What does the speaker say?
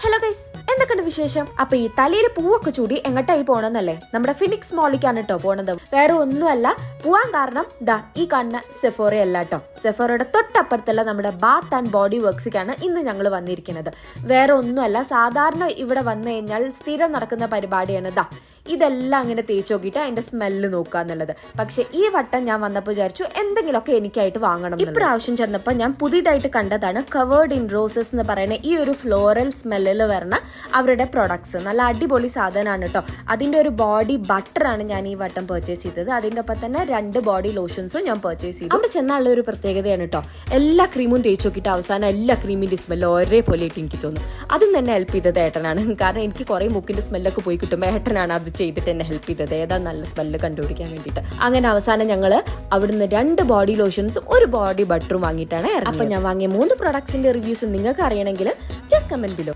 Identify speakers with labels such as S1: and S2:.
S1: Hello guys, എന്തൊക്കെയുണ്ട് വിശേഷം? അപ്പൊ ഈ തലയിൽ പൂവൊക്കെ ചൂടി എങ്ങോട്ടായി പോണെന്നല്ലേ? നമ്മുടെ ഫിനിക്സ് മോളിക്കാണ് കേട്ടോ പോണത്. വേറെ ഒന്നുമല്ല, പോവാൻ കാരണം ദാ ഈ കാണുന്ന സെഫോറ അല്ല കേട്ടോ. സെഫോറയുടെ തൊട്ടപ്പുറത്തുള്ള നമ്മുടെ ബാത്ത് ആൻഡ് ബോഡി വർക്ക്സിക്കാണ് ഇന്ന് ഞങ്ങൾ വന്നിരിക്കുന്നത്. വേറെ ഒന്നുമല്ല, സാധാരണ ഇവിടെ വന്നു കഴിഞ്ഞാൽ സ്ഥിരം നടക്കുന്ന പരിപാടിയാണ് ദാ ഇതെല്ലാം അങ്ങനെ തേച്ച് നോക്കിയിട്ട് അതിന്റെ സ്മെല്ല് നോക്കുക എന്നുള്ളത്. പക്ഷെ ഈ വട്ടം ഞാൻ വന്നപ്പോൾ വിചാരിച്ചു എന്തെങ്കിലുമൊക്കെ എനിക്കായിട്ട് വാങ്ങണം. ഇപ്രാവശ്യം ചെന്നപ്പോൾ ഞാൻ പുതിയതായിട്ട് കണ്ടതാണ് കവേർഡ് ഇൻ റോസസ് എന്ന് പറയുന്ന ഈ ഒരു ഫ്ലോറൽ സ്മെല്ലിൽ വരുന്ന അവരുടെ പ്രൊഡക്ട്സ്. നല്ല അടിപൊളി സാധനമാണ് കേട്ടോ. അതിന്റെ ഒരു ബോഡി ബട്ടറാണ് ഞാൻ ഈ വട്ടം പർച്ചേസ് ചെയ്തത്. അതിന്റെ ഒപ്പം തന്നെ 2 ബോഡി ലോഷൻസും ഞാൻ പർച്ചേസ് ചെയ്തു. അവിടെ ചെന്നുള്ള ഒരു പ്രത്യേകതയാണ് കേട്ടോ, എല്ലാ ക്രീമും തേച്ച് നോക്കിയിട്ട് അവസാനം എല്ലാ ക്രീമിന്റെ സ്മെല്ല് ഒരേപോലെ ആയിട്ട് എനിക്ക് തോന്നും. അതും തന്നെ ഹെൽപ്പ് ചെയ്തത് ഏട്ടനാണ്. കാരണം എനിക്ക് കുറെ മൂക്കിന്റെ സ്മെല്ലൊക്കെ പോയി കിട്ടുമ്പോൾ ഏട്ടനാണ് അത് ചെയ്തിട്ട് എന്നെ ഹെൽപ്പ് ചെയ്തത്, ഏതാ നല്ല സ്മെല്ല് കണ്ടുപിടിക്കാൻ വേണ്ടിയിട്ട്. അങ്ങനെ അവസാനം ഞങ്ങൾ അവിടുന്ന് 2 ബോഡി ലോഷൻസും 1 ബോഡി ബട്ടറും വാങ്ങിയിട്ടാണ് ഇറങ്ങി. അപ്പൊ ഞാൻ വാങ്ങിയ 3 പ്രൊഡക്ട്സിന്റെ റിവ്യൂസ് നിങ്ങൾക്ക് അറിയണമെങ്കിൽ ജസ്റ്റ് കമന്റ് ബിലോ.